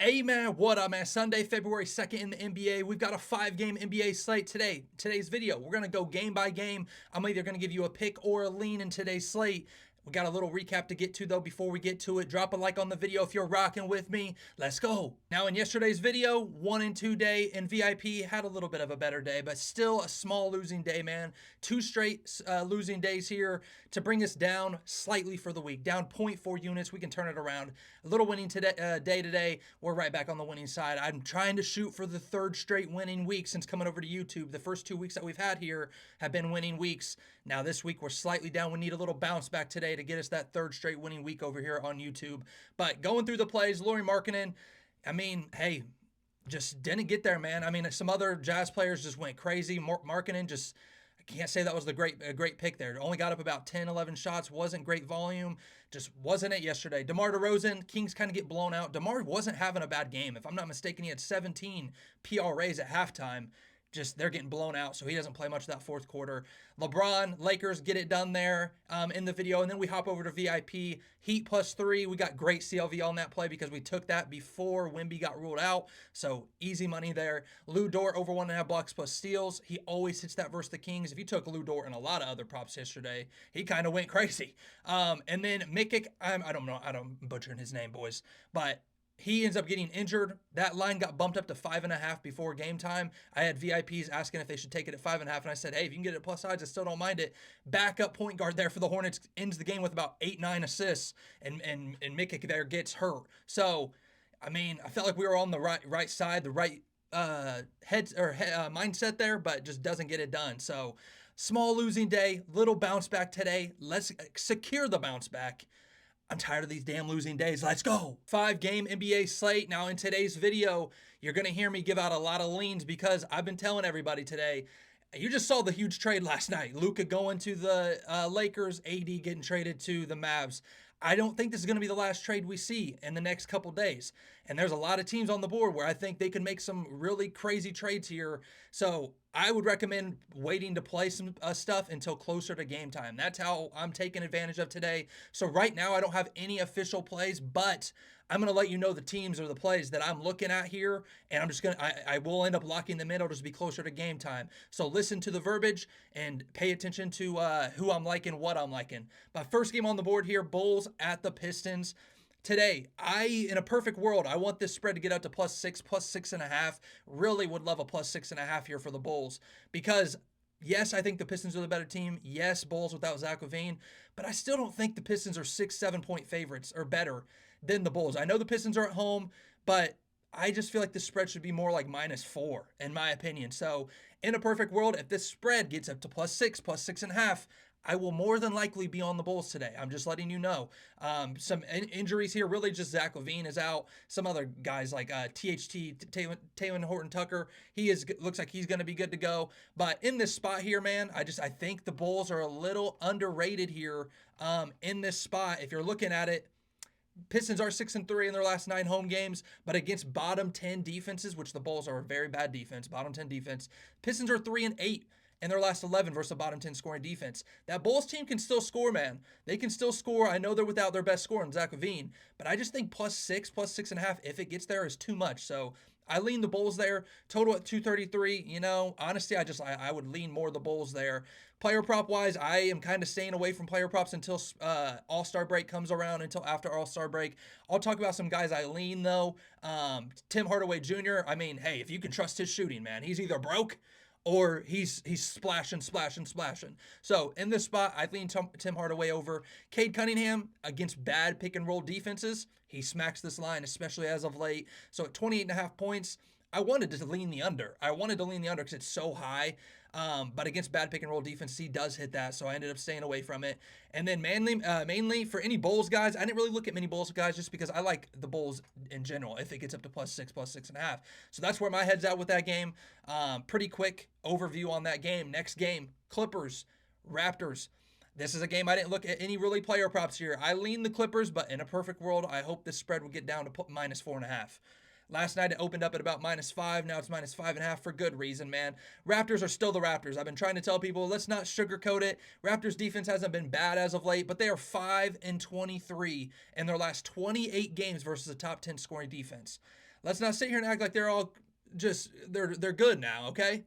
Hey man, what up man? Sunday, February 2nd in the NBA. We've got a 5-game NBA slate today. Today's video, we're going to go game by game. I'm either going to give you a pick or a lean in today's slate. We got a little recap to get to though before we get to it. Drop a like on the video if you're rocking with me. Let's go. Now in yesterday's video, 1 and 2 day and VIP had a little bit of a better day, but still a small losing day, man. Two straight losing days here to bring us down slightly for the week. Down zero point 0.4 units. We can turn it around. A little winning day today. We're right back on the winning side. I'm trying to shoot for the third straight winning week since coming over to YouTube. The first 2 weeks that we've had here have been winning weeks. Now this week we're slightly down. We need a little bounce back today to get us that third straight winning week over here on YouTube. But going through the plays, Lauri Markkanen, I mean, hey, just didn't get there, man. I mean, some other Jazz players just went crazy. Markkanen just, I can't say that was a great pick there. Only got up about 10, 11 shots. Wasn't great volume. Just wasn't it yesterday. DeMar DeRozan, Kings kind of get blown out. DeMar wasn't having a bad game. If I'm not mistaken, he had 17 PRAs at halftime. Just they're getting blown out, so he doesn't play much that fourth quarter. LeBron, Lakers get it done there in the video, and then we hop over to VIP. Heat +3. We got great CLV on that play because we took that before Wemby got ruled out, so easy money there. Lou Dort over 1.5 blocks plus steals. He always hits that versus the Kings. If you took Lou Dort and a lot of other props yesterday, he kind of went crazy. And then Mikic, I don't know, I don't butchering his name, boys, but he ends up getting injured. That line got bumped up to 5.5 before game time. I had VIPs asking if they should take it at 5.5, and I said, hey, if you can get it at plus odds, I still don't mind it. Backup point guard there for the Hornets ends the game with about 8-9 assists, and Mikic there gets hurt. So, I mean, I felt like we were on the right side, the right mindset there, but just doesn't get it done. So, small losing day, little bounce back today. Let's secure the bounce back. I'm tired of these damn losing days. Let's go. 5-game NBA slate. Now in today's video, you're going to hear me give out a lot of leans because I've been telling everybody today, you just saw the huge trade last night. Luka going to the Lakers, AD getting traded to the Mavs. I don't think this is going to be the last trade we see in the next couple days. And there's a lot of teams on the board where I think they can make some really crazy trades here. So I would recommend waiting to play some stuff until closer to game time. That's how I'm taking advantage of today. So right now I don't have any official plays, but I'm going to let you know the teams or the plays that I'm looking at here, and I'm just going to, I will end up locking them in. It'll just be closer to game time. So listen to the verbiage and pay attention to who I'm liking, what I'm liking. But first game on the board here, Bulls at the Pistons. Today, in a perfect world, I want this spread to get up to +6, +6.5. Really would love a +6.5 here for the Bulls because yes, I think the Pistons are the better team. Yes, Bulls without Zach LaVine, but I still don't think the Pistons are 6, 7-point favorites or better than the Bulls. I know the Pistons are at home, but I just feel like the spread should be more like -4 in my opinion. So in a perfect world, if this spread gets up to +6, +6.5, I will more than likely be on the Bulls today. I'm just letting you know. Some injuries here. Really just Zach LaVine is out. Some other guys like THT, Taylor Horton-Tucker, looks like he's going to be good to go. But in this spot here, man, I think the Bulls are a little underrated here in this spot. If you're looking at it, Pistons are 6-3 in their last 9 home games, but against bottom 10 defenses, which the Bulls are a very bad defense, bottom 10 defense, Pistons are 3-8 in their last 11 versus a bottom 10 scoring defense. That Bulls team can still score, man. They can still score. I know they're without their best scorer, Zach LaVine, but I just think +6, +6.5, if it gets there, is too much. So I lean the Bulls there. Total at 233. You know, honestly, I would lean more the Bulls there. Player prop wise, I am kind of staying away from player props until All-Star break comes around, until after All-Star break. I'll talk about some guys I lean though. Tim Hardaway Jr. I mean, hey, if you can trust his shooting, man, he's either broke or he's splashing. So in this spot, I lean Tim Hardaway over. Cade Cunningham against bad pick and roll defenses. He smacks this line, especially as of late. So at 28.5 points, I wanted to lean the under. Because it's so high. But against bad pick and roll defense, he does hit that, so I ended up staying away from it. And then mainly for any Bulls guys, I didn't really look at many Bulls guys just because I like the Bulls in general if it gets up to +6, +6.5. So that's where my head's at with that game. Pretty quick overview on that game. Next game, Clippers, Raptors. This is a game I didn't look at any really player props here. I lean the Clippers, but in a perfect world, I hope this spread will get down to -4.5. Last night it opened up at about -5. Now it's -5.5 for good reason, man. Raptors are still the Raptors. I've been trying to tell people, let's not sugarcoat it. Raptors defense hasn't been bad as of late, but they are 5-23 in their last 28 games versus a top 10 scoring defense. Let's not sit here and act like they're all just they're good now, okay?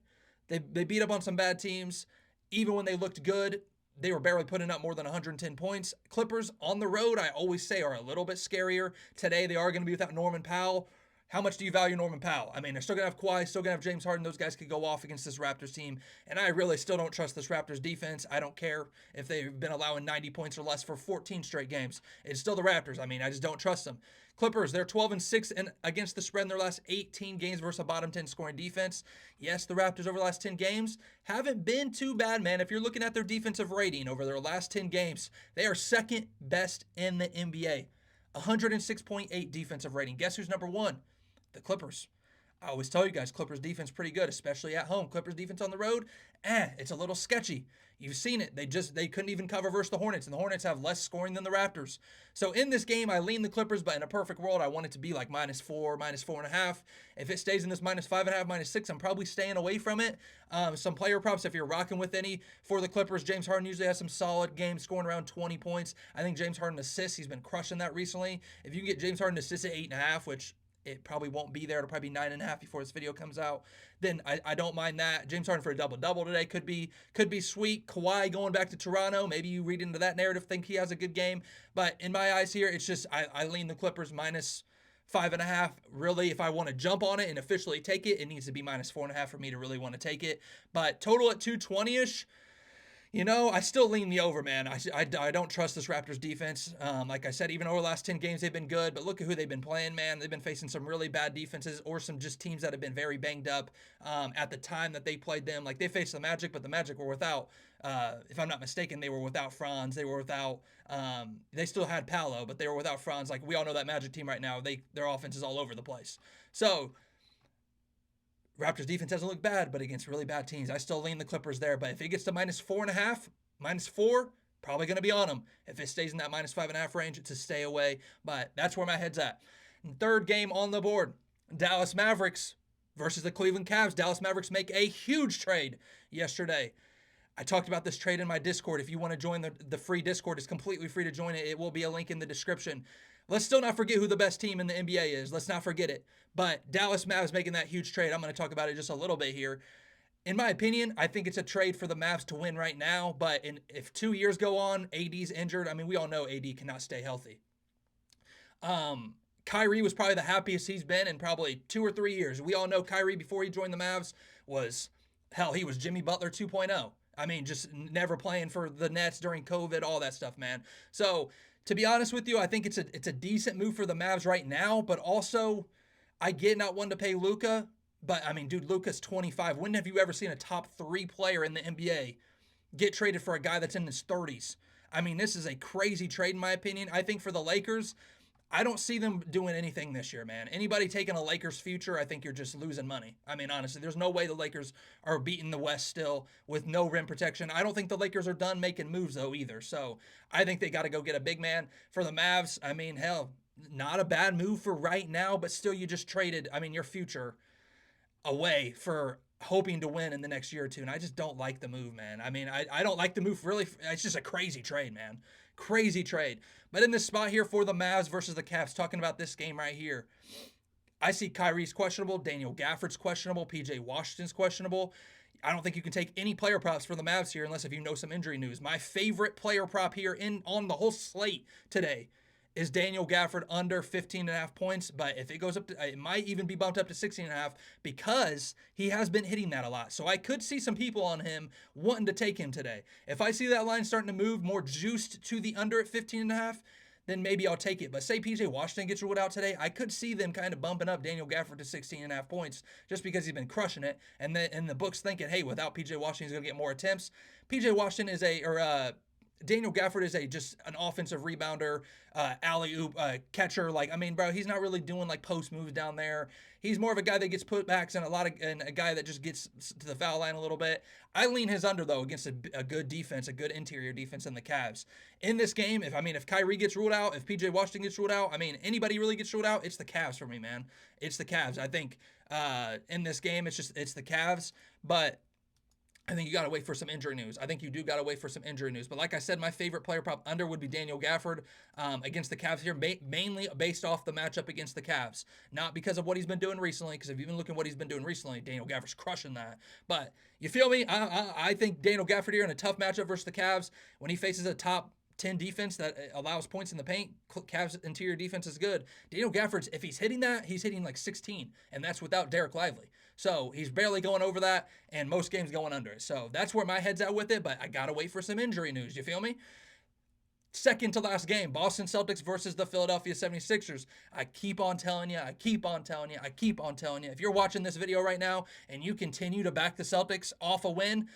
They beat up on some bad teams. Even when they looked good, they were barely putting up more than 110 points. Clippers on the road, I always say, are a little bit scarier. Today, they are going to be without Norman Powell. How much do you value Norman Powell? I mean, they're still going to have Kawhi, still going to have James Harden. Those guys could go off against this Raptors team. And I really still don't trust this Raptors defense. I don't care if they've been allowing 90 points or less for 14 straight games. It's still the Raptors. I mean, I just don't trust them. Clippers, they're 12-6 against the spread in their last 18 games versus a bottom 10 scoring defense. Yes, the Raptors over the last 10 games haven't been too bad, man. If you're looking at their defensive rating over their last 10 games, they are second best in the NBA. 106.8 defensive rating. Guess who's number one? The Clippers. I always tell you guys, Clippers defense pretty good, especially at home. Clippers defense on the road, it's a little sketchy. You've seen it. They couldn't even cover versus the Hornets, and the Hornets have less scoring than the Raptors. So in this game, I lean the Clippers, but in a perfect world, I want it to be like -4, -4.5. If it stays in this -5.5, -6, I'm probably staying away from it. Some player props, if you're rocking with any for the Clippers, James Harden usually has some solid games, scoring around 20 points. I think James Harden assists. He's been crushing that recently. If you can get James Harden assists at 8.5, which it probably won't be there. It'll probably be 9.5 before this video comes out. Then I don't mind that. James Harden for a double-double today could be sweet. Kawhi going back to Toronto. Maybe you read into that narrative, think he has a good game. But in my eyes here, it's just I lean the Clippers -5.5. Really, if I want to jump on it and officially take it, it needs to be -4.5 for me to really want to take it. But total at 220-ish. You know, I still lean the over, man. I don't trust this Raptors defense. Like I said, even over the last 10 games, they've been good. But look at who they've been playing, man. They've been facing some really bad defenses or some just teams that have been very banged up at the time that they played them. Like, they faced the Magic, but the Magic were without, if I'm not mistaken, they were without Franz. They were without, they still had Paolo, but they were without Franz. Like, we all know that Magic team right now, their offense is all over the place. So, Raptors defense doesn't look bad, but against really bad teams, I still lean the Clippers there. But if it gets to -4.5, -4, probably going to be on them. If it stays in that -5.5 range, it's a stay away. But that's where my head's at. Third game on the board, Dallas Mavericks versus the Cleveland Cavs. Dallas Mavericks make a huge trade yesterday. I talked about this trade in my Discord. If you want to join the free Discord, it's completely free to join it. It will be a link in the description. Let's still not forget who the best team in the NBA is. Let's not forget it. But Dallas Mavs making that huge trade. I'm going to talk about it just a little bit here. In my opinion, I think it's a trade for the Mavs to win right now. But if 2 years go on, AD's injured. I mean, we all know AD cannot stay healthy. Kyrie was probably the happiest he's been in probably 2 or 3 years. We all know Kyrie before he joined the Mavs was, hell, he was Jimmy Butler 2.0. I mean, just never playing for the Nets during COVID, all that stuff, man. So, to be honest with you, I think it's a decent move for the Mavs right now, but also I get not wanting to pay Luka, but I mean, dude, Luka's 25. When have you ever seen a top 3 player in the NBA get traded for a guy that's in his 30s? I mean, this is a crazy trade in my opinion. I think for the Lakers, I don't see them doing anything this year, man. Anybody taking a Lakers future, I think you're just losing money. I mean, honestly, there's no way the Lakers are beating the West still with no rim protection. I don't think the Lakers are done making moves, though, either. So I think they got to go get a big man. For the Mavs, I mean, hell, not a bad move for right now, but still you just traded, I mean, your future away for hoping to win in the next year or two. And I just don't like the move, man. I mean, I don't like the move really. It's just a crazy trade, man. Crazy trade. But in this spot here for the Mavs versus the Cavs, talking about this game right here, I see Kyrie's questionable, Daniel Gafford's questionable, PJ Washington's questionable. I don't think you can take any player props for the Mavs here unless if you know some injury news. My favorite player prop here on the whole slate today is Daniel Gafford under 15.5 points, but if it goes up to, it might even be bumped up to 16.5 because he has been hitting that a lot. So I could see some people on him wanting to take him today. If I see that line starting to move more juiced to the under at 15.5, then maybe I'll take it. But say PJ Washington gets ruled out today, I could see them kind of bumping up Daniel Gafford to 16.5 points just because he's been crushing it. And the books thinking, hey, without PJ Washington, he's going to get more attempts. PJ Washington is Daniel Gafford is just an offensive rebounder, alley-oop catcher. Like, I mean, bro, he's not really doing like post moves down there. He's more of a guy that gets putbacks and a guy that just gets to the foul line a little bit. I lean his under though against a good defense, a good interior defense in the Cavs. In this game, if Kyrie gets ruled out, if PJ Washington gets ruled out, I mean anybody really gets ruled out, it's the Cavs for me, man. It's the Cavs. I think in this game it's the Cavs, but I think you got to wait for some injury news. I think you do got to wait for some injury news. But like I said, my favorite player prop under would be Daniel Gafford against the Cavs here, mainly based off the matchup against the Cavs. Not because of what he's been doing recently, because if you've been looking at what he's been doing recently, Daniel Gafford's crushing that. But you feel me? I think Daniel Gafford here in a tough matchup versus the Cavs, when he faces a top 10 defense that allows points in the paint, Cavs interior defense is good. Daniel Gafford's, if he's hitting that, he's hitting like 16, and that's without Derek Lively. So he's barely going over that, and most games going under it. So that's where my head's at with it, but I got to wait for some injury news. You feel me? Second to last game, Boston Celtics versus the Philadelphia 76ers. I keep on telling you. If you're watching this video right now and you continue to back the Celtics off a win,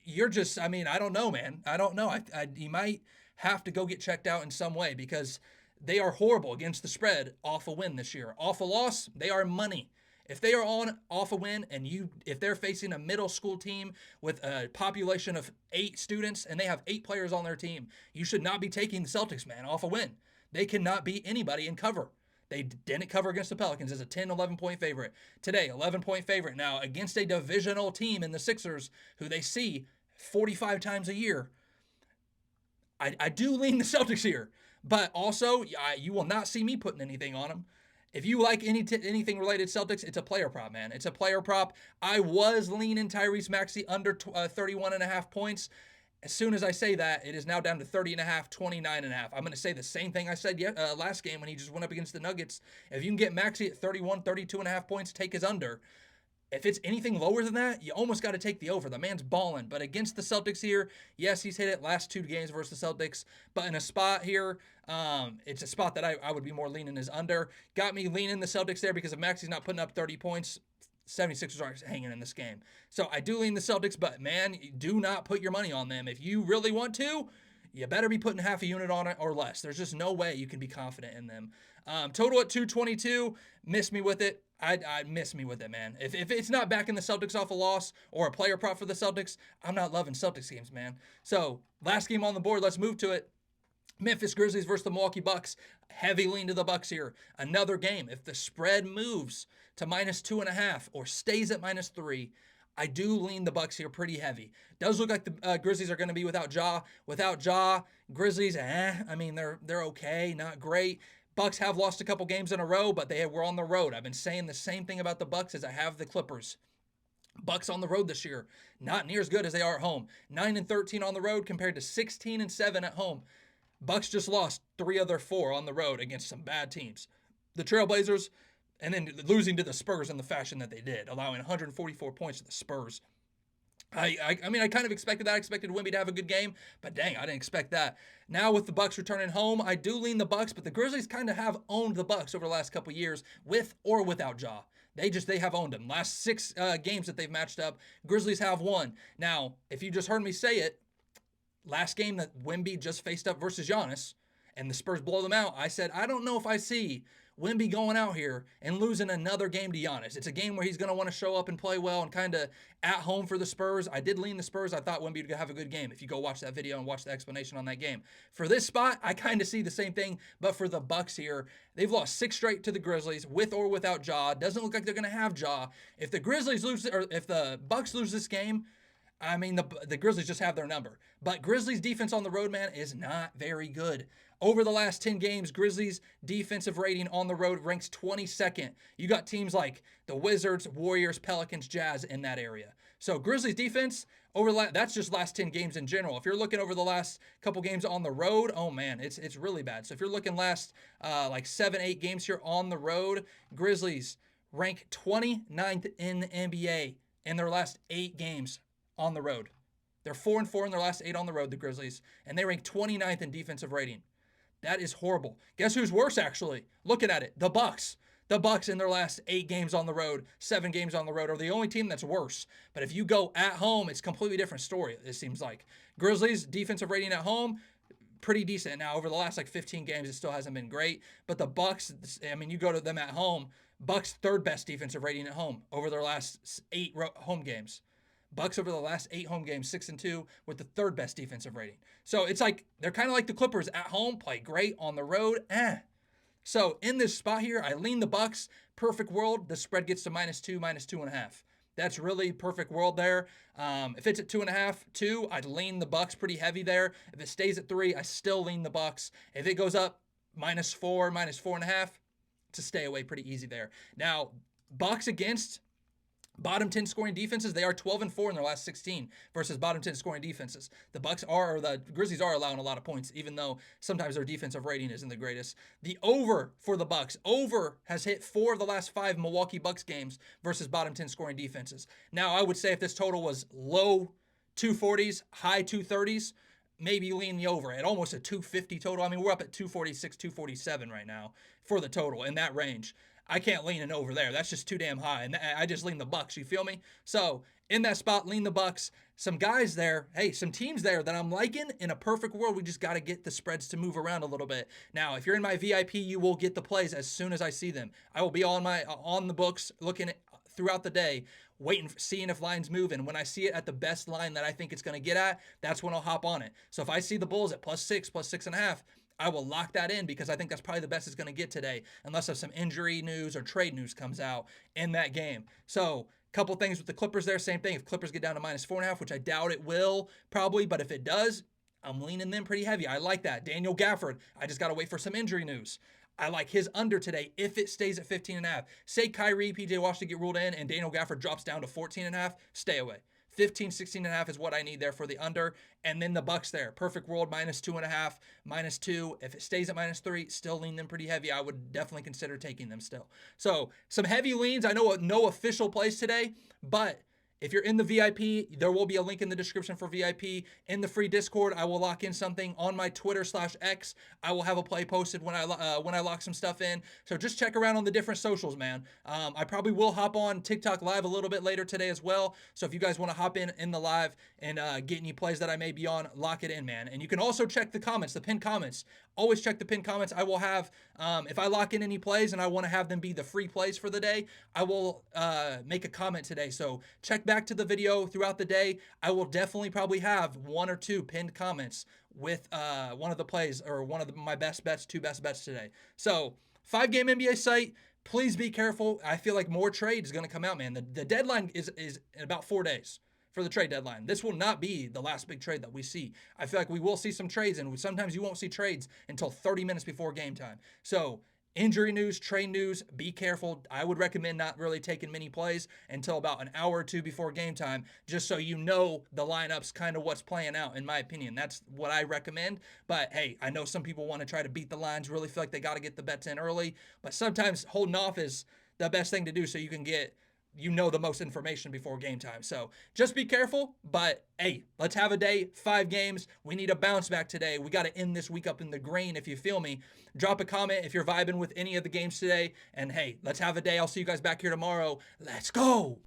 you're just, I mean, I don't know, man. I don't know. You might have to go get checked out in some way because they are horrible against the spread off a win this year. Off a loss, they are money. If they are on off a win and if they're facing a middle school team with a population of 8 students and they have 8 players on their team, you should not be taking the Celtics, man, off a win. They cannot beat anybody in cover. They didn't cover against the Pelicans as a 10, 11-point favorite. Today, 11-point favorite. Now, against a divisional team in the Sixers, who they see 45 times a year, I do lean the Celtics here. But also, you will not see me putting anything on them. If you like anything related to Celtics, it's a player prop, man. It's a player prop. I was leaning Tyrese Maxey under 31.5 points. As soon as I say that, it is now down to 30.5, 29.5. I'm going to say the same thing I said last game when he just went up against the Nuggets. If you can get Maxey at 31, 32.5 points, take his under. If it's anything lower than that, you almost got to take the over. The man's balling. But against the Celtics here, yes, he's hit it last 2 games versus the Celtics. But in a spot here, it's a spot that I would be more leaning as under. Got me leaning the Celtics there because if Maxey's not putting up 30 points, 76ers aren't hanging in this game. So I do lean the Celtics, but man, do not put your money on them. If you really want to, you better be putting half a unit on it or less. There's just no way you can be confident in them. Total at 222. Miss me with it. I miss me with it, man. If it's not backing the Celtics off a loss or a player prop for the Celtics, I'm not loving Celtics games, man. So last game on the board, let's move to it. Memphis Grizzlies versus the Milwaukee Bucks. Heavy lean to the Bucks here. Another game. If the spread moves to -2.5 or stays at -3, I do lean the Bucks here pretty heavy. Does look like the Grizzlies are going to be without Ja. Without Ja, Grizzlies, I mean, they're okay, not great. Bucks have lost a couple games in a row, but they were on the road. I've been saying the same thing about the Bucks as I have the Clippers. Bucks on the road this year, not near as good as they are at home. 9-13 on the road compared to 16-7 at home. Bucks just lost 3 of their 4 on the road against some bad teams. The Trailblazers, and then losing to the Spurs in the fashion that they did, allowing 144 points to the Spurs. I mean, I kind of expected that. I expected Wemby to have a good game, but dang, I didn't expect that. Now with the Bucks returning home, I do lean the Bucks, but the Grizzlies kind of have owned the Bucks over the last couple years, with or without Ja. They have owned them. Last 6 games that they've matched up, Grizzlies have won. Now, if you just heard me say it, last game that Wemby just faced up versus Giannis, and the Spurs blow them out, I said, I don't know if I see Wemby going out here and losing another game to Giannis. It's a game where he's going to want to show up and play well and kind of at home for the Spurs. I did lean the Spurs. I thought Wemby would have a good game if you go watch that video and watch the explanation on that game. For this spot, I kind of see the same thing, but for the Bucks here, they've lost 6 straight to the Grizzlies with or without Ja. Doesn't look like they're going to have Ja. If the Grizzlies lose, or if the Bucks lose this game, I mean, the Grizzlies just have their number. But Grizzlies' defense on the road, man, is not very good. Over the last 10 games, Grizzlies' defensive rating on the road ranks 22nd. You got teams like the Wizards, Warriors, Pelicans, Jazz in that area. So Grizzlies' defense, that's just last 10 games in general. If you're looking over the last couple games on the road, oh man, it's really bad. So if you're looking last like 7, 8 games here on the road, Grizzlies rank 29th in the NBA in their last 8 games on the road. They're 4-4 in their last 8 on the road, the Grizzlies, and they rank 29th in defensive rating. That is horrible. Guess who's worse, actually? Looking at it, the Bucks. The Bucks in their last 8 games on the road, 7 games on the road are the only team that's worse. But if you go at home, it's a completely different story, it seems like. Grizzlies defensive rating at home, pretty decent. Now over the last like 15 games, it still hasn't been great. But the Bucks, I mean, you go to them at home, Bucks third best defensive rating at home over their last 8 home games. Bucks over the last 8 home games, 6-2 with the third best defensive rating. So it's like they're kind of like the Clippers at home, play great on the road. So in this spot here, I lean the Bucks. Perfect world, the spread gets to -2, -2.5. That's really perfect world there. If it's at 2.5, 2, I'd lean the Bucks pretty heavy there. If it stays at 3, I still lean the Bucks. If it goes up -4, -4.5, to stay away pretty easy there. Now, Bucks against bottom 10 scoring defenses, they are 12-4 in their last 16 versus bottom 10 scoring defenses. The Grizzlies are allowing a lot of points, even though sometimes their defensive rating isn't the greatest. The over for the Bucks, over has hit 4 of the last 5 Milwaukee Bucks games versus bottom 10 scoring defenses. Now, I would say if this total was low 240s, high 230s, maybe lean the over at almost a 250 total. I mean, we're up at 246, 247 right now for the total in that range. I can't lean an over there. That's just too damn high. And I just lean the Bucks. You feel me? So in that spot, lean the Bucks. Some guys there, some teams there that I'm liking. In a perfect world, we just got to get the spreads to move around a little bit. Now, if you're in my VIP, you will get the plays as soon as I see them. I will be on the books looking at throughout the day, waiting, seeing if lines move. And when I see it at the best line that I think it's going to get at, that's when I'll hop on it. So if I see the Bulls at +6, +6.5, I will lock that in because I think that's probably the best it's going to get today, unless there's some injury news or trade news comes out in that game. So couple things with the Clippers there, same thing. If Clippers get down to -4.5, which I doubt it will probably, but if it does, I'm leaning them pretty heavy. I like that. Daniel Gafford, I just got to wait for some injury news. I like his under today if it stays at 15.5. Say Kyrie, PJ Washington get ruled in and Daniel Gafford drops down to 14.5, stay away. 15, 16.5 is what I need there for the under. And then the Bucks there. Perfect world, -2.5, -2. If it stays at -3, still lean them pretty heavy. I would definitely consider taking them still. So some heavy leans. I know no official plays today, but if you're in the VIP, there will be a link in the description for VIP. In the free Discord, I will lock in something on my Twitter/X. I will have a play posted when I lock some stuff in. So just check around on the different socials, man. I probably will hop on TikTok live a little bit later today as well. So if you guys want to hop in the live and get any plays that I may be on, lock it in, man. And you can also check the comments, the pinned comments. Always check the pinned comments. I will have, if I lock in any plays and I want to have them be the free plays for the day, I will make a comment today. So check back to the video throughout the day. I will definitely probably have 1 or 2 pinned comments with one of the plays or one of my best bets, 2 best bets today. So 5-game NBA site. Please be careful. I feel like more trade is going to come out, man. The deadline is in about 4 days for the trade deadline. This will not be the last big trade that we see. I feel like we will see some trades, and sometimes you won't see trades until 30 minutes before game time. So injury news, trade news, be careful. I would recommend not really taking many plays until about an hour or 2 before game time, just so you know the lineups, kind of what's playing out, in my opinion. That's what I recommend. But hey, I know some people want to try to beat the lines, really feel like they got to get the bets in early, but sometimes holding off is the best thing to do so you can get the most information before game time. So just be careful, but hey, let's have a day, 5 games. We need a bounce back today. We got to end this week up in the green, if you feel me. Drop a comment if you're vibing with any of the games today. And hey, let's have a day. I'll see you guys back here tomorrow. Let's go.